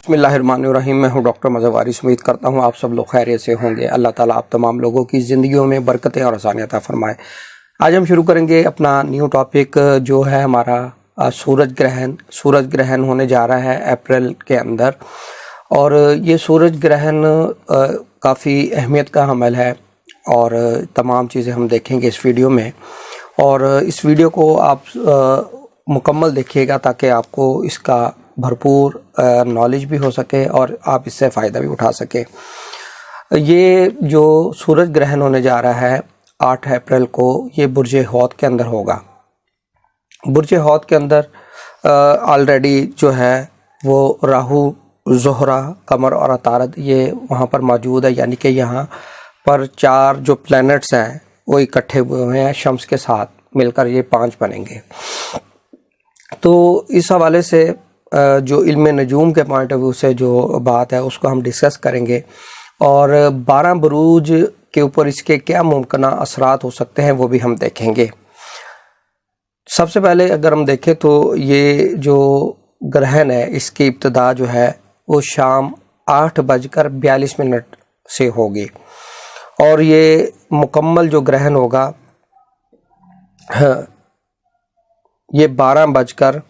बिस्मिल्लाहिर्रहमानिर्रहीम। मैं हूँ डॉक्टर मज़हर वारिस। उम्मीद करता हूँ आप सब लोग खैरियत से होंगे। अल्लाह ताला आप तमाम लोगों की ज़िंदगियों में बरकतें और आसानियत अता फरमाए। आज हम शुरू करेंगे अपना न्यू टॉपिक जो है हमारा सूरज ग्रहण होने जा रहा है अप्रैल के अंदर। और ये सूरज ग्रहण काफ़ी अहमियत का हमल है और तमाम चीज़ें हम देखेंगे इस वीडियो में। और इस वीडियो को आप मुकम्मल देखिएगा ताकि आपको इसका भरपूर नॉलेज भी हो सके और आप इससे फ़ायदा भी उठा सके। ये जो सूरज ग्रहण होने जा रहा है 8 अप्रैल को, ये बुर्ज हौत के अंदर होगा। बुर्ज हौत के अंदर ऑलरेडी जो है वो राहु, ज़ोहरा, कमर और अतारद ये वहाँ पर मौजूद है। यानी कि यहाँ पर 4 जो प्लैनेट्स हैं वो इकट्ठे हुए हैं, शम्स के साथ मिलकर ये 5 बनेंगे। तो इस हवाले से जो इल्म नजूम के पॉइंट ऑफ व्यू से जो बात है उसको हम डिस्कस करेंगे और 12 बुरूज के ऊपर इसके क्या मुमकिन असरात हो सकते हैं वो भी हम देखेंगे। सबसे पहले अगर हम देखें तो ये जो ग्रहण है इसकी इब्तिदा जो है वो शाम 8:42 से होगी और ये मुकम्मल जो ग्रहण होगा ये 12:55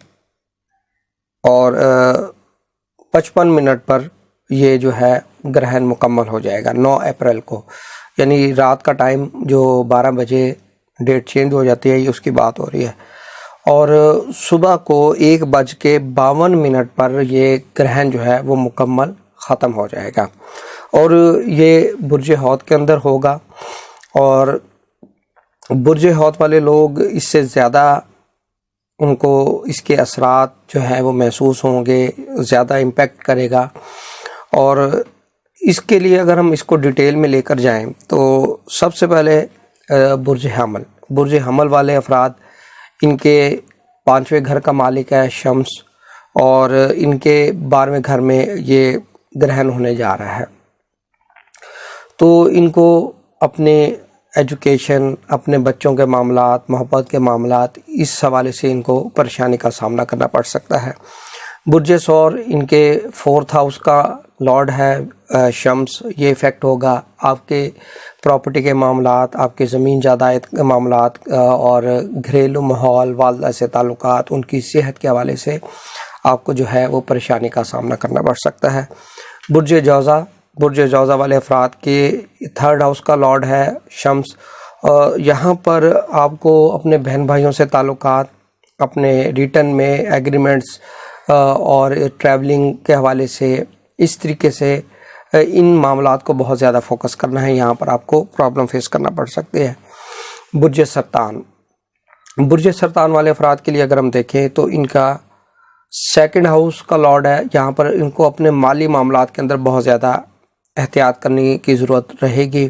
पर ये जो है ग्रहण मुकम्मल हो जाएगा 9 अप्रैल को। यानी रात का टाइम जो 12 बजे डेट चेंज हो जाती है, ये उसकी बात हो रही है। और सुबह को 1:52 पर ये ग्रहण जो है वो मुकम्मल ख़त्म हो जाएगा और ये बुर्ज हौत के अंदर होगा। और बुर्ज हौत वाले लोग इससे ज़्यादा उनको इसके असरात जो है वो महसूस होंगे, ज़्यादा इम्पेक्ट करेगा। और इसके लिए अगर हम इसको डिटेल में लेकर जाएं तो सबसे पहले बुर्ज हमल वाले अफराद, इनके 5वें घर का मालिक है शम्स और इनके 12वें घर में ये ग्रहण होने जा रहा है। तो इनको अपने एजुकेशन, अपने बच्चों के मामलात, मोहब्बत के मामलात, इस हवाले से इनको परेशानी का सामना करना पड़ सकता है। बुर्ज सौर इनके 4th हाउस का लॉर्ड है शम्स। ये इफ़ेक्ट होगा आपके प्रॉपर्टी के मामलात, आपके ज़मीन जायदाद के मामलात और घरेलू माहौल, वालदा से ताल्लुकात, उनकी सेहत के हवाले से आपको जो है वो परेशानी का सामना करना पड़ सकता है। बुर्ज जौज़ा वाले अफराद के 3rd हाउस का लॉर्ड है शम्स। यहाँ पर आपको अपने बहन भाइयों से ताल्लुकात, अपने रिटर्न में एग्रीमेंट्स और ट्रैवलिंग के हवाले से इस तरीके से इन मामलात को बहुत ज़्यादा फोकस करना है। यहाँ पर आपको प्रॉब्लम फेस करना पड़ सकती है। बुर्ज सरतान वाले अफराद के लिए अगर हम देखें तो इनका 2nd हाउस का लॉर्ड है। यहाँ पर इनको अपने माली मामलात के अंदर बहुत ज़्यादा एहतियात करने की ज़रूरत रहेगी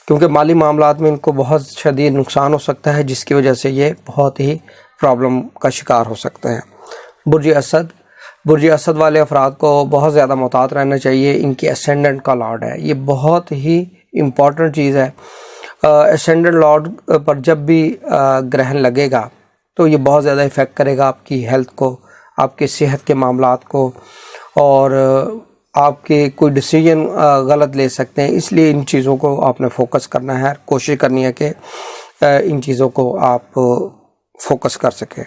क्योंकि माली मामलात में इनको बहुत शदीद नुकसान हो सकता है, जिसकी वजह से ये बहुत ही प्रॉब्लम का शिकार हो सकते हैं। बुर्ज असद वाले अफराद को बहुत ज़्यादा मुहतात रहना चाहिए। इनकी असेंडेंट का लॉर्ड है, ये बहुत ही इम्पॉर्टेंट चीज़ है। असेंडेंट लॉर्ड पर जब भी ग्रहण लगेगा तो ये बहुत ज़्यादा इफ़ेक्ट करेगा आपकी हेल्थ को, आपके सेहत के मामलात को, और आपके कोई डिसीजन गलत ले सकते हैं। इसलिए इन चीज़ों को आपने फोकस करना है, कोशिश करनी है कि इन चीज़ों को आप फोकस कर सकें।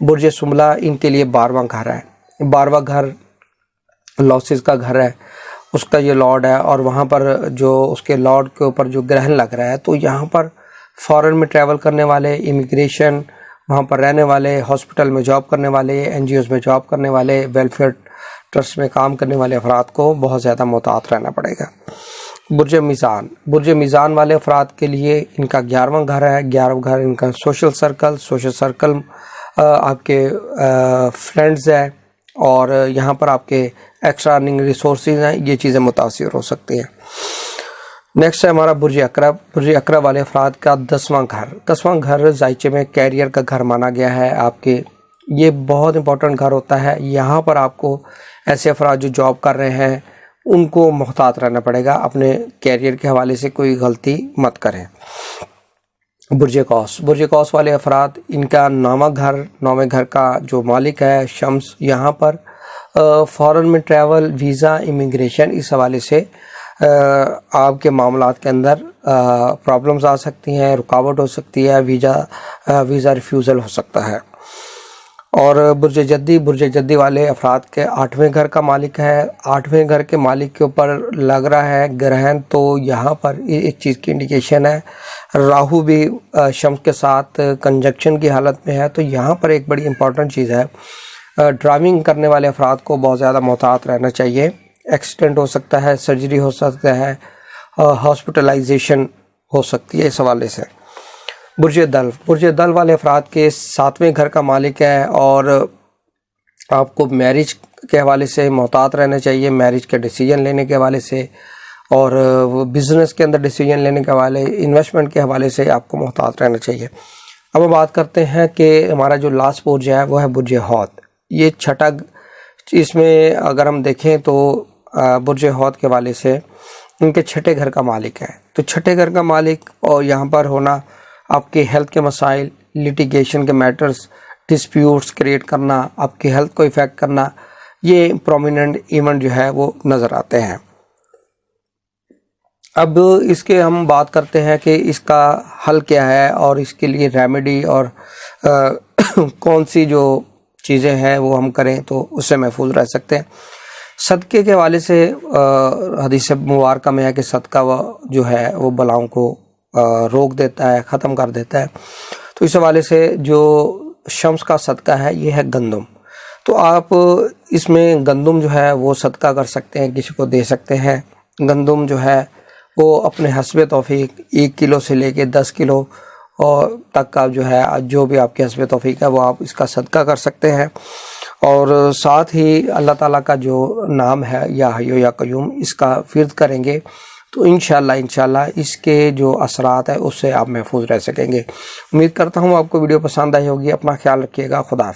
बुर्ज सुमला इनके लिए 12वां घर है। 12वां घर लॉसेस का घर है, उसका ये लॉर्ड है। और वहाँ पर जो उसके लॉर्ड के ऊपर जो ग्रहण लग रहा है तो यहाँ पर फॉरेन में ट्रैवल करने वाले, इमिग्रेशन, वहाँ पर रहने वाले, हॉस्पिटल में जॉब करने वाले, NGOs में जॉब करने वाले, वेलफेयर ट्रस्ट में काम करने वाले अफराद को बहुत ज़्यादा मुहतात रहना पड़ेगा। बुर्ज मीज़ान वाले अफराद के लिए इनका 11वां घर है। 11वां घर इनका सोशल सर्कल आपके फ्रेंड्स हैं और यहाँ पर आपके एक्स्ट्रा अर्निंग रिसोर्सेज हैं, ये चीज़ें मुतासिर हो सकती हैं। नेक्स्ट है हमारा बुर्ज अकरब वाले अफराद का 10वां घर जायचे में कैरियर का घर माना गया है आपके। ये बहुत इंपॉर्टेंट घर होता है। यहाँ पर आपको ऐसे अफराद जो जॉब कर रहे हैं उनको मुहतात रहना पड़ेगा, अपने कैरियर के हवाले से कोई गलती मत करें। बुर्ज कौस वाले अफराद, इनका 9वां घर का जो मालिक है शम्स, यहाँ पर فورن میں ٹریول، ویزا، امیگریشن، اس حوالے سے آپ کے معاملات کے اندر پرابلمز آ سکتی ہیں، رکاوٹ ہو سکتی ہے، ویزا ریفیوزل ہو سکتا ہے۔ اور برج جدی والے افراد کے 8ویں گھر کا مالک ہے، 8ویں گھر کے مالک کے اوپر لگ رہا ہے گرہن، تو یہاں پر ایک چیز کی انڈیکیشن ہے، راہو بھی شمس کے ساتھ کنجکشن کی حالت میں ہے، تو یہاں پر ایک بڑی امپورٹنٹ چیز ہے، ڈرائیونگ کرنے والے افراد کو بہت زیادہ محتاط رہنا چاہیے، ایکسیڈنٹ ہو سکتا ہے، سرجری ہو سکتا ہے، ہاسپٹلائزیشن ہو سکتی ہے اس حوالے سے۔ برج دل والے افراد کے 7ویں گھر کا مالک ہے، اور آپ کو میرج کے حوالے سے محتاط رہنا چاہیے، میرج کے ڈیسیجن لینے کے حوالے سے، اور بزنس کے اندر ڈیسیجن لینے کے حوالے، انویسٹمنٹ کے حوالے سے آپ کو محتاط رہنا چاہیے۔ اب ہم بات کرتے ہیں کہ ہمارا جو لاسٹ برج ہے وہ ہے برج حوت، یہ چھٹا، اس میں اگر ہم دیکھیں تو برج حوت کے حوالے سے ان کے چھٹے گھر کا مالک ہے، تو چھٹے گھر کا مالک اور یہاں پر ہونا آپ کے ہیلتھ کے مسائل، لیٹیگیشن کے میٹرز، ڈسپیوٹس کریٹ کرنا، آپ کی ہیلتھ کو افیکٹ کرنا، یہ پرومیننٹ ایونٹ جو ہے وہ نظر آتے ہیں۔ اب اس کے ہم بات کرتے ہیں کہ اس کا حل کیا ہے، اور اس کے لیے ریمیڈی اور کون سی جو چیزیں ہیں وہ ہم کریں تو اس سے محفوظ رہ سکتے ہیں۔ صدقے کے حوالے سے حدیث مبارکہ میں ہے کہ صدقہ جو ہے وہ بلاؤں کو روک دیتا ہے، ختم کر دیتا ہے، تو اس حوالے سے جو شمس کا صدقہ ہے یہ ہے گندم، تو آپ اس میں گندم جو ہے وہ صدقہ کر سکتے ہیں، کسی کو دے سکتے ہیں۔ گندم جو ہے وہ اپنے حسب توفیق 1 کلو سے لے کے 10 کلو اور تک کا جو ہے، جو بھی آپ کے حسب توفیق ہے وہ آپ اس کا صدقہ کر سکتے ہیں، اور ساتھ ہی اللہ تعالیٰ کا جو نام ہے یا حی یا قیوم، اس کا ورد کریں گے تو انشاءاللہ اس کے جو اثرات ہیں اس سے آپ محفوظ رہ سکیں گے۔ امید کرتا ہوں آپ کو ویڈیو پسند آئی ہوگی، اپنا خیال رکھیے گا، خدا حافظ۔